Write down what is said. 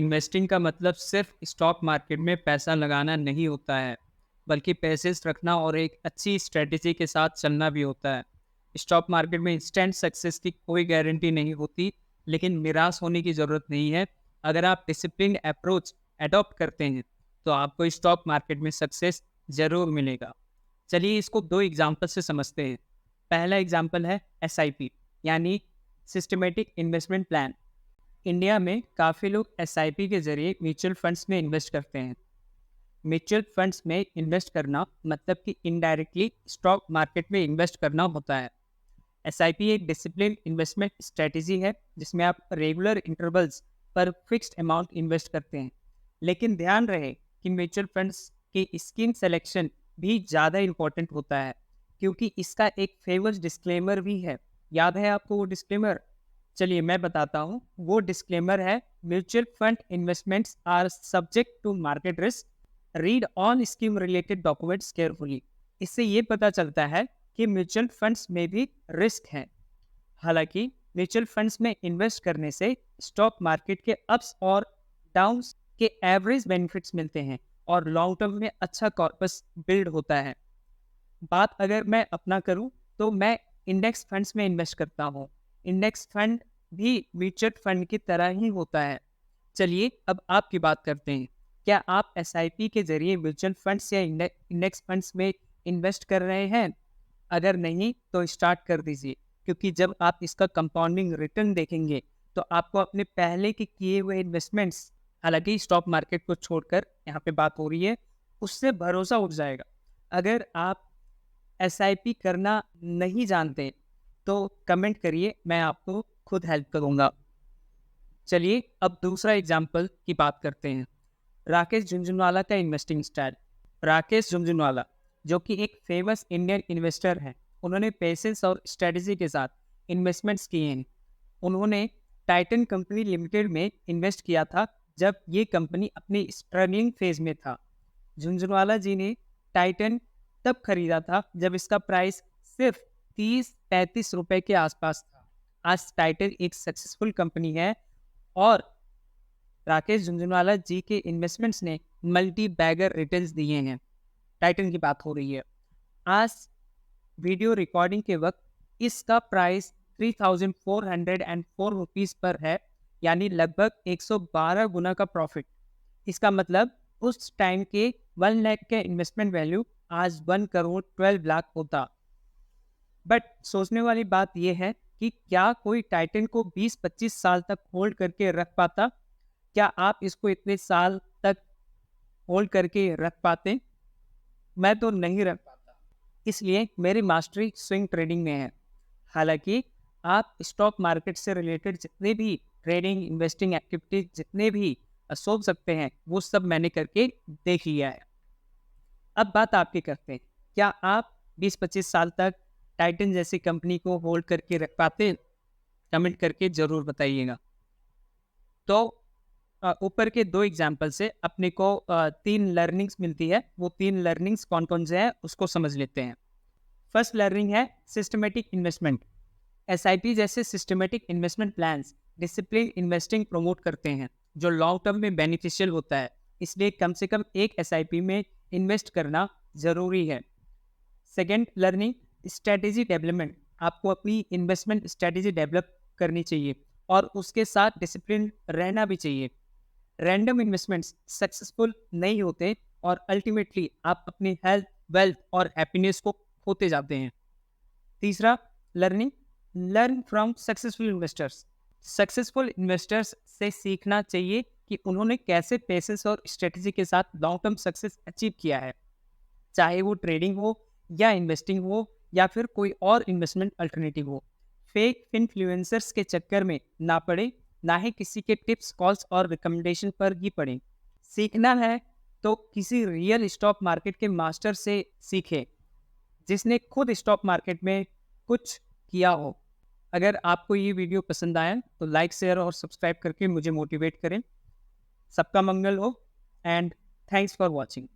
Investing का मतलब सिर्फ स्टॉक मार्केट में पैसा लगाना नहीं होता है, बल्कि पैसेस रखना और एक अच्छी स्ट्रेटेजी के साथ चलना भी होता है। स्टॉक मार्केट में इंस्टेंट सक्सेस की कोई गारंटी नहीं होती, लेकिन निराश होने की ज़रूरत नहीं है। अगर आप डिसिप्लिन अप्रोच अडॉप्ट करते हैं, तो आपको स्टॉक मार्केट में सक्सेस ज़रूर मिलेगा। चलिए इसको दो एग्जाम्पल से समझते हैं। पहला एग्जाम्पल है SIP, यानी सिस्टमेटिक इन्वेस्टमेंट प्लान। इंडिया में काफ़ी लोग SIP के जरिए म्यूचुअल फंड्स में इन्वेस्ट करते हैं। म्यूचुअल फंड्स में इन्वेस्ट करना मतलब कि इनडायरेक्टली स्टॉक मार्केट में इन्वेस्ट करना होता है। SIP एक डिसिप्लिन इन्वेस्टमेंट स्ट्रेटेजी है जिसमें आप रेगुलर इंटरवल्स पर फिक्स्ड अमाउंट इन्वेस्ट करते हैं। लेकिन ध्यान रहे कि म्यूचुअल फंड्स की स्कीम सिलेक्शन भी ज़्यादा इम्पोर्टेंट होता है, क्योंकि इसका एक फेमस डिस्क्लेमर भी है। याद है आपको वो डिस्क्लेमर? चलिए मैं बताता हूँ। वो डिस्क्लेमर है, mutual fund investments are subject to market risk, read on scheme related documents carefully. इससे ये पता चलता है कि म्यूचुअल फंड्स में भी रिस्क है। हालांकि म्यूचुअल फंड्स में इन्वेस्ट करने से स्टॉक मार्केट के अप्स और डाउन्स के एवरेज बेनिफिट्स मिलते हैं और लॉन्ग टर्म में अच्छा कॉर्पस बिल्ड होता है। बात अगर मैं अपना करूं, तो मैं इंडेक्स फंड्स में इन्वेस्ट करता हूं। इंडेक्स फंड भी म्यूचुअल फंड की तरह ही होता है। चलिए अब आपकी बात करते हैं। क्या आप SIP के जरिए म्यूचुअल फंड्स या इंडेक्स फंड्स में इन्वेस्ट कर रहे हैं? अगर नहीं तो स्टार्ट कर दीजिए, क्योंकि जब आप इसका कंपाउंडिंग रिटर्न देखेंगे तो आपको अपने पहले के किए हुए इन्वेस्टमेंट्स, हालांकि स्टॉक मार्केट को छोड़कर यहाँ पे बात हो रही है, उससे भरोसा उठ जाएगा। अगर आप SIP करना नहीं जानते तो कमेंट करिए, मैं आपको खुद हेल्प करूंगा। चलिए अब दूसरा एग्जाम्पल की बात करते हैं। राकेश झुनझुनवाला का इन्वेस्टिंग स्टाइल। राकेश झुनझुनवाला जो कि एक फेमस इंडियन इन्वेस्टर हैं, उन्होंने पेशेंस और स्ट्रेटजी के साथ इन्वेस्टमेंट्स किए हैं। उन्होंने टाइटन कंपनी लिमिटेड में इन्वेस्ट किया था जब ये कंपनी अपनी स्ट्रगलिंग फेज में था। झुनझुनवाला जी ने टाइटन तब खरीदा था जब इसका प्राइस सिर्फ 30-35 रुपए के आसपास था। आज टाइटन एक सक्सेसफुल कंपनी है और राकेश झुनझुनवाला जी के इन्वेस्टमेंट्स ने मल्टी बैगर रिटर्न्स दिए हैं। टाइटन की बात हो रही है। आज वीडियो रिकॉर्डिंग के वक्त इसका प्राइस 3404 रुपीज़ पर है, यानी लगभग 112 गुना का प्रॉफिट। इसका मतलब उस टाइम के 1 लाख के इन्वेस्टमेंट वैल्यू आज 1 करोड़ 12 लाख होता। बट सोचने वाली बात यह है कि क्या कोई टाइटन को 20-25 साल तक होल्ड करके रख पाता? क्या आप इसको इतने साल तक होल्ड करके रख पाते? मैं तो नहीं रख पाता। इसलिए मेरी मास्टरी स्विंग ट्रेडिंग में है। हालांकि आप स्टॉक मार्केट से रिलेटेड जितने भी ट्रेडिंग, इन्वेस्टिंग एक्टिविटीज जितने भी सोच सकते हैं, वो सब मैंने करके देख लिया है। अब बात आपकी करते हैं। क्या आप 20-25 साल तक टाइटन जैसी कंपनी को होल्ड करके रख पाते हैं? कमेंट करके ज़रूर बताइएगा। तो ऊपर के दो एग्जाम्पल से अपने को 3 लर्निंग्स मिलती है। वो 3 लर्निंग्स कौन कौन से हैं उसको समझ लेते हैं। फर्स्ट लर्निंग है सिस्टमेटिक इन्वेस्टमेंट। SIP जैसे systematic investment plans discipline investing promote करते हैं, जो लॉन्ग टर्म में बेनिफिशियल होता है। इसलिए कम से कम एक SIP में इन्वेस्ट करना ज़रूरी है। Second learning, strategy development. आपको अपनी इन्वेस्टमेंट स्ट्रेटेजी डेवलप करनी चाहिए और उसके साथ डिसिप्लिन रहना भी चाहिए। रैंडम इन्वेस्टमेंट्स सक्सेसफुल नहीं होते और अल्टीमेटली आप अपनी हेल्थ, वेल्थ और हैप्पीनेस को खोते जाते हैं। तीसरा learning, learn from successful investors. Successful investors से सीखना चाहिए कि उन्होंने कैसे पेशेंस और स्ट्रेटजी के साथ लॉन्ग टर्म सक्सेस अचीव किया है, चाहे वो ट्रेडिंग हो या इन्वेस्टिंग हो या फिर कोई और इन्वेस्टमेंट अल्टरनेटिव हो। फेक इन्फ्लुएंसर्स के चक्कर में ना पड़े, ना ही किसी के टिप्स, कॉल्स और रिकमेंडेशन पर ही पड़े। सीखना है तो किसी रियल स्टॉक मार्केट के मास्टर से सीखें, जिसने खुद स्टॉक मार्केट में कुछ किया हो। अगर आपको ये वीडियो पसंद आया तो लाइक, शेयर और सब्सक्राइब करके मुझे मोटिवेट करें। सबका मंगल हो एंड थैंक्स फॉर वॉचिंग।